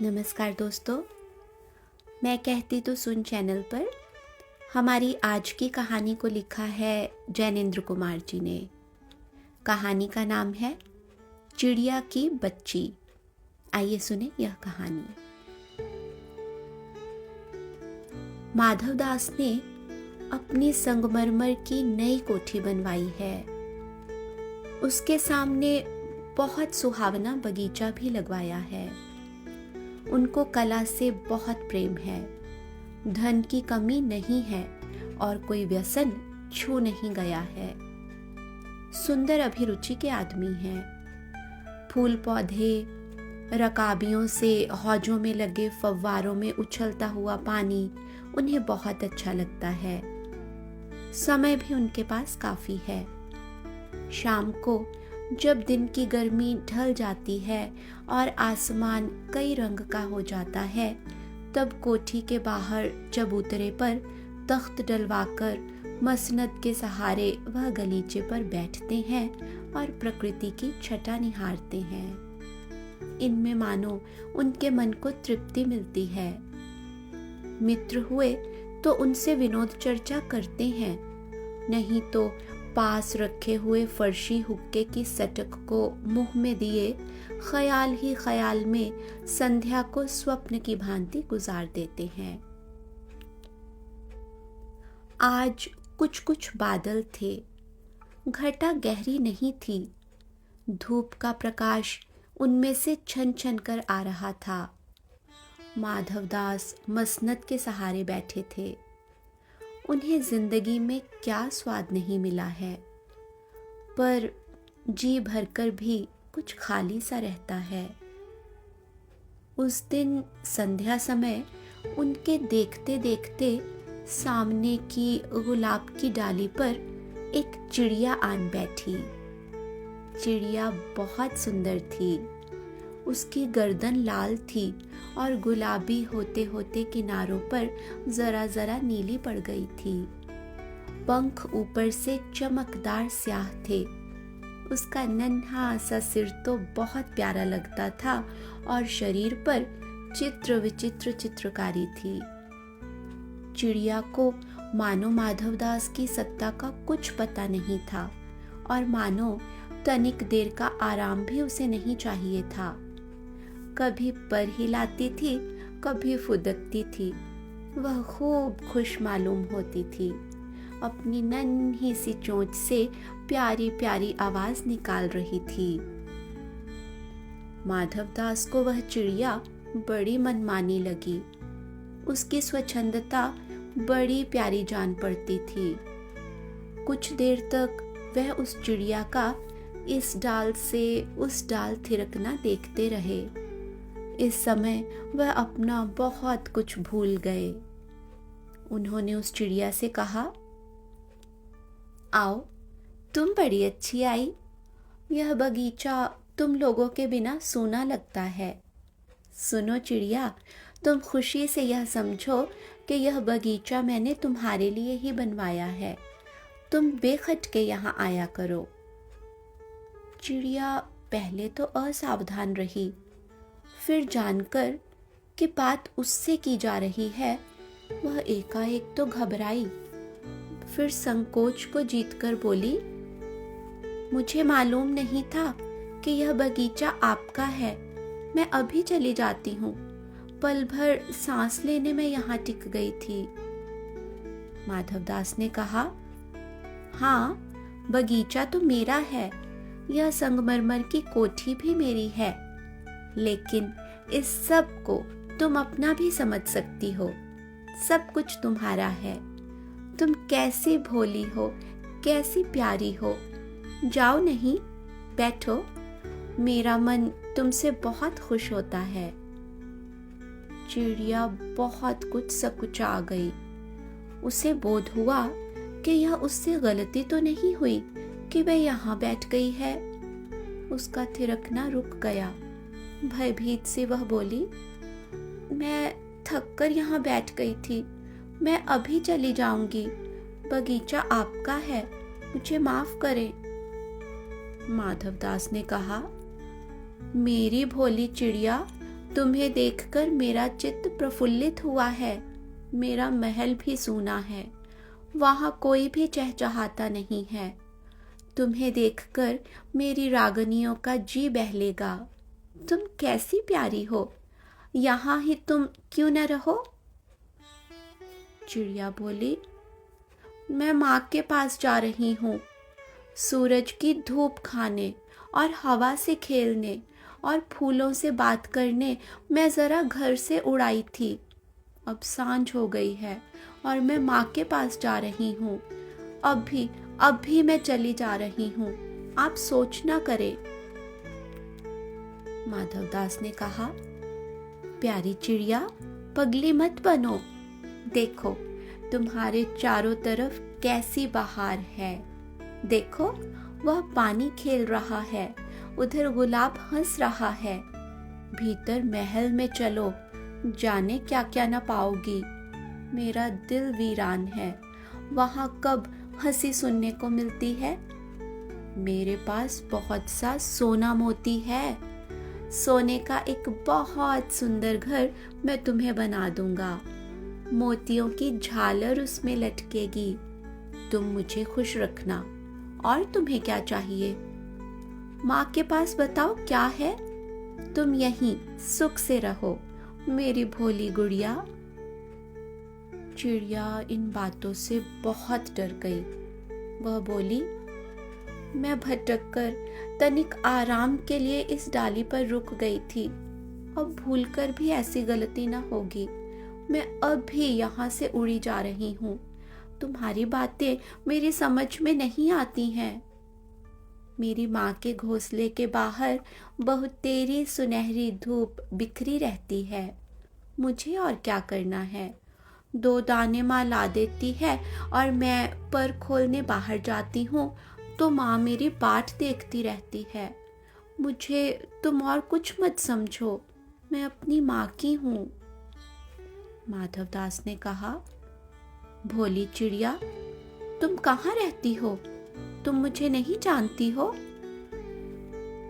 नमस्कार दोस्तों, मैं कहती तो सुन चैनल पर हमारी आज की कहानी को लिखा है जैनेन्द्र कुमार जी ने। कहानी का नाम है चिड़िया की बच्ची। आइए सुने यह कहानी। माधवदास ने अपनी संगमरमर की नई कोठी बनवाई है। उसके सामने बहुत सुहावना बगीचा भी लगवाया है। उनको कला से बहुत प्रेम है। धन की कमी नहीं है और कोई व्यसन छू नहीं गया है। सुंदर अभिरुचि के आदमी हैं। फूल पौधे, रकाबियों से हौजों में लगे फव्वारों में उछलता हुआ पानी उन्हें बहुत अच्छा लगता है। समय भी उनके पास काफी है। शाम को जब दिन की गर्मी ढल जाती है और आसमान कई रंग का हो जाता है, तब कोठी के बाहर चबूतरे पर तख्त डलवाकर मसनद के सहारे वह गलीचे पर बैठते हैं और प्रकृति की छटा निहारते हैं। इनमें मानो उनके मन को तृप्ति मिलती है। मित्र हुए तो उनसे विनोद चर्चा करते हैं, नहीं तो पास रखे हुए फर्शी हुक्के की सटक को मुंह में दिए ख्याल ही ख्याल में संध्या को स्वप्न की भांति गुजार देते हैं। आज कुछ कुछ बादल थे। घटा गहरी नहीं थी। धूप का प्रकाश उनमें से छन छन कर आ रहा था। माधवदास मसनद के सहारे बैठे थे। उन्हें जिंदगी में क्या स्वाद नहीं मिला है, पर जी भरकर भी कुछ खाली सा रहता है। उस दिन संध्या समय उनके देखते देखते सामने की गुलाब की डाली पर एक चिड़िया आन बैठी। चिड़िया बहुत सुंदर थी। उसकी गर्दन लाल थी और गुलाबी होते होते किनारों पर जरा जरा नीली पड़ गई थी। पंख ऊपर से चमकदार स्याह थे। उसका नन्हा सा सिर तो बहुत प्यारा लगता था और शरीर पर चित्र विचित्र चित्रकारी थी। चिड़िया को मानो माधवदास की सत्ता का कुछ पता नहीं था और मानो तनिक देर का आराम भी उसे नहीं चाहिए था। कभी पर हिलाती थी, कभी फुदकती थी। वह खूब खुश मालूम होती थी। अपनी नन्ही सी चोंच से प्यारी प्यारी आवाज निकाल रही थी। माधवदास को वह चिड़िया बड़ी मनमानी लगी। उसकी स्वच्छंदता बड़ी प्यारी जान पड़ती थी। कुछ देर तक वह उस चिड़िया का इस डाल से उस डाल थिरकना देखते रहे। इस समय वह अपना बहुत कुछ भूल गए। उन्होंने उस चिड़िया से कहा, आओ, तुम बड़ी अच्छी आई। यह बगीचा तुम लोगों के बिना सूना लगता है। सुनो चिड़िया, तुम खुशी से यह समझो कि यह बगीचा मैंने तुम्हारे लिए ही बनवाया है। तुम बेखटके यहाँ आया करो। चिड़िया पहले तो असावधान रही, फिर जानकर कि बात उससे की जा रही है, वह एकाएक तो घबराई। फिर संकोच को जीतकर बोली, मुझे मालूम नहीं था कि यह बगीचा आपका है। मैं अभी चली जाती हूँ। पल भर सांस लेने में यहाँ टिक गई थी। माधवदास ने कहा, हाँ, बगीचा तो मेरा है। यह संगमरमर की कोठी भी मेरी है। लेकिन इस सब को तुम अपना भी समझ सकती हो। सब कुछ तुम्हारा है। तुम कैसी भोली हो, कैसी प्यारी हो। जाओ नहीं, बैठो। मेरा मन तुमसे बहुत खुश होता है। चिड़िया बहुत कुछ सकुचा गई। उसे बोध हुआ कि यह उससे गलती तो नहीं हुई कि वह यहाँ बैठ गई है। उसका थिरकना रुक गया। भयभीत से वह बोली, मैं थक कर यहाँ बैठ गई थी। मैं अभी चली जाऊंगी। बगीचा आपका है, मुझे माफ करें। माधवदास ने कहा, मेरी भोली चिड़िया, तुम्हें देखकर मेरा चित्त प्रफुल्लित हुआ है। मेरा महल भी सूना है, वहां कोई भी चहचहाता नहीं है। तुम्हें देखकर मेरी रागनियों का जी बहलेगा। तुम कैसी प्यारी हो, यहाँ ही तुम क्यों न रहो? चिड़िया बोली, मैं माँ के पास जा रही हूँ। सूरज की धूप खाने और हवा से खेलने और फूलों से बात करने मैं ज़रा घर से उड़ाई थी। अब सांझ हो गई है और मैं माँ के पास जा रही हूँ। अब भी मैं चली जा रही हूँ, आप सोच ना करें। माधवदास ने कहा, प्यारी चिड़िया, पगली मत बनो। देखो तुम्हारे चारों तरफ कैसी बहार है। देखो वह पानी खेल रहा है, उधर गुलाब हंस रहा है। भीतर महल में चलो, जाने क्या क्या न पाओगी। मेरा दिल वीरान है, वहां कब हंसी सुनने को मिलती है। मेरे पास बहुत सा सोना मोती है। सोने का एक बहुत सुंदर घर मैं तुम्हें बना दूंगा। मोतियों की झालर उसमें लटकेगी। तुम मुझे खुश रखना। और तुम्हें क्या चाहिए? माँ के पास बताओ क्या है। तुम यहीं सुख से रहो, मेरी भोली गुड़िया। चिड़िया इन बातों से बहुत डर गई। वह बोली, मैं भटक कर तनिक आराम के लिए इस डाली पर रुक गई थी। अब भूलकर भी ऐसी गलती न होगी। मैं अब भी यहाँ से उड़ी जा रही हूँ। तुम्हारी बातें मेरी समझ में नहीं आती हैं। मेरी माँ के घोंसले के बाहर बहुत तेरी सुनहरी धूप बिखरी रहती है। मुझे और क्या करना है? 2 दाने माँ ला देती है और मैं पर खोलने बाहर जाती हूँ तो माँ मेरी बाट देखती रहती है। मुझे तुम और कुछ मत समझो, मैं अपनी माँ की हूँ। माधवदास ने कहा, भोली चिड़िया, तुम कहाँ रहती हो? तुम मुझे नहीं जानती हो?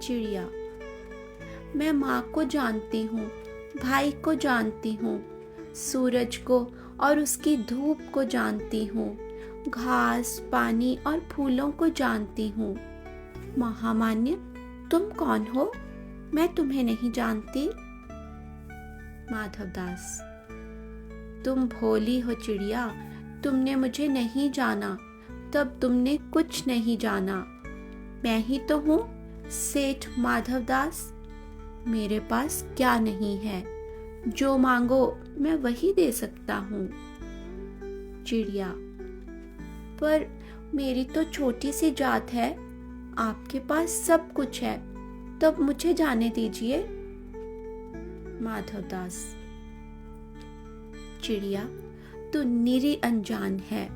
चिड़िया, मैं माँ को जानती हूँ, भाई को जानती हूँ, सूरज को और उसकी धूप को जानती हूँ, घास, पानी और फूलों को जानती हूँ। महामान्य, तुम कौन हो? मैं तुम्हें नहीं जानती। माधवदास, तुम भोली हो चिड़िया, तुमने मुझे नहीं जाना, तब तुमने कुछ नहीं जाना। मैं ही तो हूँ, सेठ माधवदास। मेरे पास क्या नहीं है, जो मांगो मैं वही दे सकता हूँ। चिड़िया, पर मेरी तो छोटी सी जात है, आपके पास सब कुछ है, तब मुझे जाने दीजिए। माधवदास, चिड़िया, तू निरी अनजान है।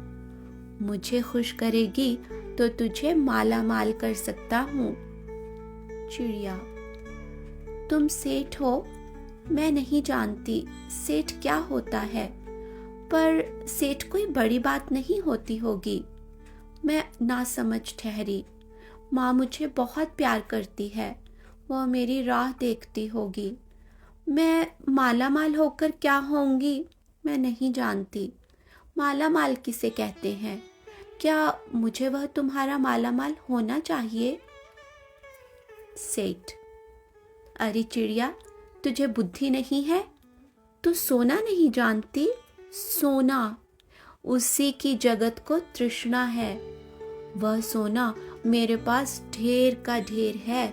मुझे खुश करेगी तो तुझे माला माल कर सकता हूँ। चिड़िया, तुम सेठ हो? मैं नहीं जानती सेठ क्या होता है, पर सेठ कोई बड़ी बात नहीं होती होगी। मैं नासमझ ठहरी। माँ मुझे बहुत प्यार करती है, वह मेरी राह देखती होगी। मैं माला माल होकर क्या होंगी, मैं नहीं जानती। माला माल किसे कहते हैं? क्या मुझे वह तुम्हारा माला माल होना चाहिए? सेठ, अरे चिड़िया, तुझे बुद्धि नहीं है? तू सोना नहीं जानती? सोना, उसी की जगत को तृष्णा है। वह सोना मेरे पास ढेर का ढेर है।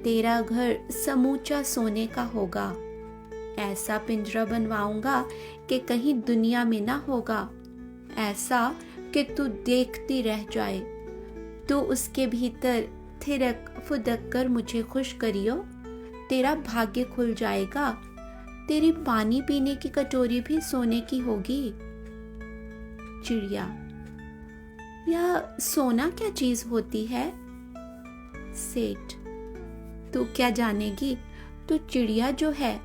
तेरा घर समूचा सोने का होगा। ऐसा पिंजरा बनवाऊंगा कि कहीं दुनिया में ना होगा। ऐसा कि तू देखती रह जाए। तू उसके भीतर थिरक फुदक कर मुझे खुश करियो, तेरा भाग्य खुल जाएगा। तेरी पानी पीने की कटोरी भी सोने की होगी। चिड़िया, यह सोना क्या चीज होती है? सेठ, तू क्या जानेगी? तू चिड़िया जो है।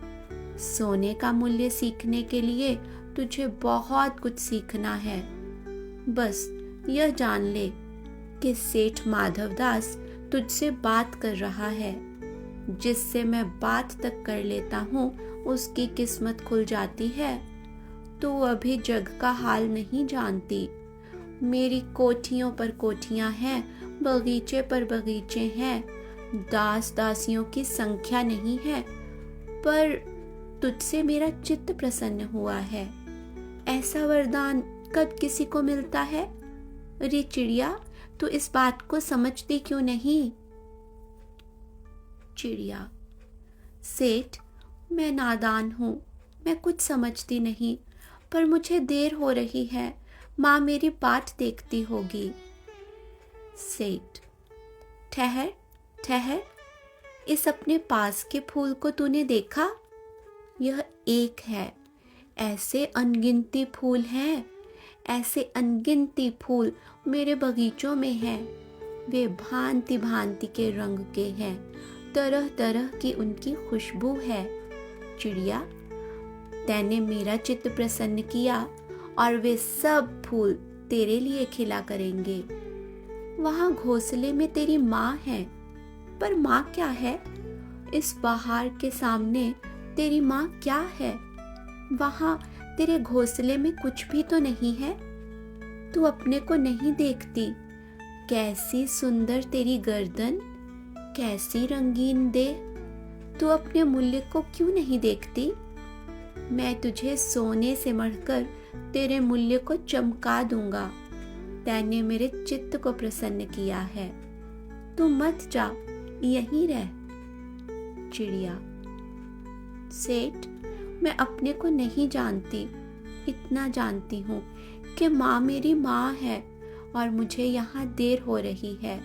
सोने का मूल्य सीखने के लिए तुझे बहुत कुछ सीखना है। बस यह जान ले कि सेठ माधवदास तुझसे बात कर रहा है। जिससे मैं बात तक कर लेता हूँ उसकी किस्मत खुल जाती है। तू अभी जग का हाल नहीं जानती। मेरी कोठियों पर कोठियाँ हैं, बगीचे पर बगीचे हैं, दास दासियों की संख्या नहीं है, पर तुझसे मेरा चित्त प्रसन्न हुआ है। ऐसा वरदान कब किसी को मिलता है? अरे चिड़िया, तू इस बात को समझती क्यों नहीं? चिड़िया: सेठ, मैं नादान हूँ, मैं कुछ समझती नहीं, पर मुझे देर हो रही है, माँ मेरी बाट देखती होगी। सेठ: ठहर ठहर, इस अपने पास के फूल को तूने देखा? यह एक है, ऐसे अनगिनती फूल हैं, ऐसे अनगिनती फूल मेरे बगीचों में हैं। वे भांति भांति के रंग के हैं, तरह तरह की उनकी खुशबू है। चिड़िया, तैने मेरा चित्त प्रसन्न किया और वे सब फूल तेरे लिए खिला करेंगे। वहाँ घोंसले में तेरी माँ है, पर माँ क्या है? इस बहार के सामने तेरी माँ क्या है? वहाँ तेरे घोंसले में कुछ भी तो नहीं है। तू अपने को नहीं देखती? कैसी सुंदर तेरी गर्दन, कैसी रंगीन देह। तू अपने मूल्य को क्यों नहीं देखती? मैं तुझे सोने से मढ़कर तेरे मूल्य को चमका दूंगा। तैने मेरे चित्त को प्रसन्न किया है, तू मत जा, यहीं रह। चिड़िया: सेठ, मैं अपने को नहीं जानती, इतना जानती हूँ कि माँ मेरी माँ है और मुझे यहाँ देर हो रही है।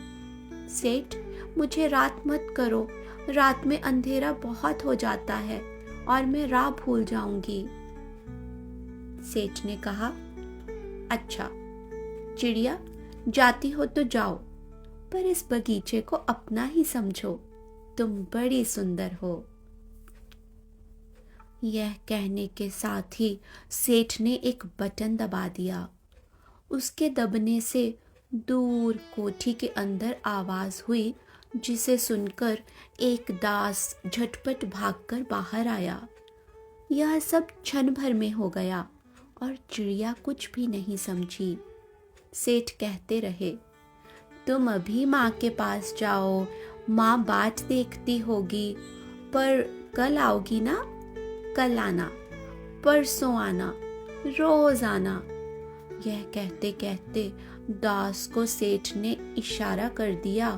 सेठ, मुझे रात मत करो, रात में अंधेरा बहुत हो जाता है और मैं राह भूल जाऊंगी। सेठ ने कहा, अच्छा चिड़िया, जाती हो तो जाओ, पर इस बगीचे को अपना ही समझो, तुम बड़ी सुंदर हो। यह कहने के साथ ही सेठ ने एक बटन दबा दिया। उसके दबने से दूर कोठी के अंदर आवाज हुई, जिसे सुनकर एक दास झटपट भागकर बाहर आया। यह सब क्षण भर में हो गया और चिड़िया कुछ भी नहीं समझी। सेठ कहते रहे, तुम अभी माँ के पास जाओ, माँ बाट देखती होगी, पर कल आओगी ना? कल आना, परसों आना, रोज आना। यह कहते कहते दास को सेठ ने इशारा कर दिया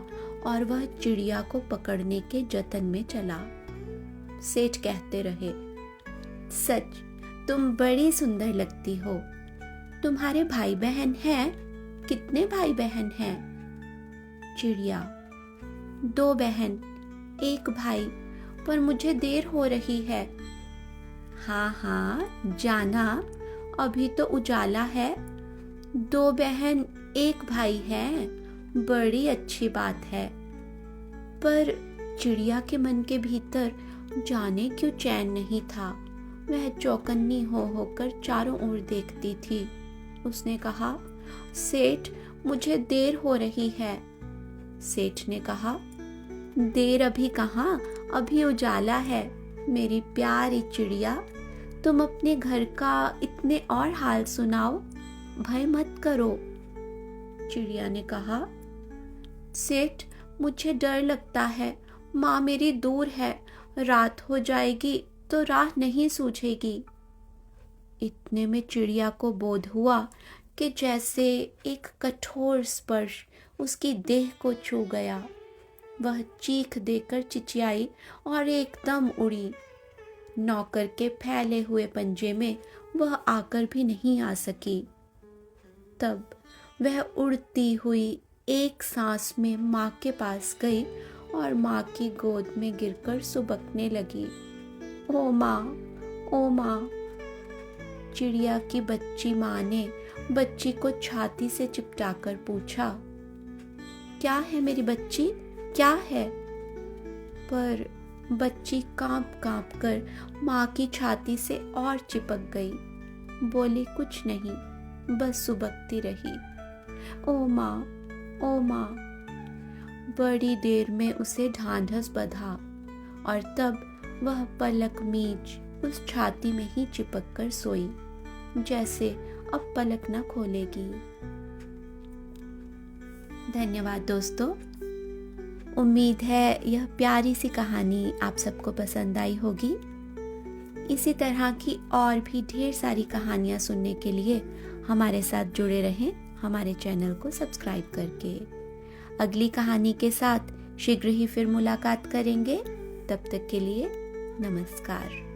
और वह चिड़िया को पकड़ने के जतन में चला। सेठ कहते रहे, सच तुम बड़ी सुंदर लगती हो। तुम्हारे भाई बहन हैं? कितने भाई बहन हैं? चिड़िया: 2 बहन, 1 भाई, पर मुझे देर हो रही है। हाँ हाँ, जाना, अभी तो उजाला है। 2 बहन 1 भाई है, बड़ी अच्छी बात है। पर चिड़िया के मन के भीतर जाने क्यों चैन नहीं था। वह चौकन्नी हो होकर चारों ओर देखती थी। उसने कहा, सेठ, मुझे देर हो रही है। सेठ ने कहा, देर अभी कहाँ, अभी उजाला है। मेरी प्यारी चिड़िया, तुम अपने घर का इतने और हाल सुनाओ, भय मत करो। चिड़िया ने कहा, सेठ, मुझे डर लगता है, माँ मेरी दूर है, रात हो जाएगी तो राह नहीं सूझेगी। इतने में चिड़िया को बोध हुआ कि जैसे एक कठोर स्पर्श उसकी देह को छू गया। वह चीख देकर चिचियाई और एकदम उड़ी। नौकर के फैले हुए पंजे में वह आकर भी नहीं आ सकी। तब वह उड़ती हुई एक सांस में माँ के पास गई और माँ की गोद में गिरकर सुबकने लगी। ओ माँ, ओ माँ। चिड़िया की बच्ची माँ ने बच्ची को छाती से चिपटाकर पूछा, क्या है मेरी बच्ची, क्या है? पर बच्ची कांप कांप कर माँ की छाती से और चिपक गई। बोली कुछ नहीं, बस सुबकती रही। ओ माँ, ओ माँ। बड़ी देर में उसे ढांढस बंधा। और तब वह पलक मीच उस छाती में ही चिपक कर सोई, जैसे अब पलक न खोलेगी। धन्यवाद दोस्तों। उम्मीद है यह प्यारी सी कहानी आप सबको पसंद आई होगी। इसी तरह की और भी ढेर सारी कहानियाँ सुनने के लिए हमारे साथ जुड़े रहें, हमारे चैनल को सब्सक्राइब करके। अगली कहानी के साथ शीघ्र ही फिर मुलाकात करेंगे। तब तक के लिए नमस्कार।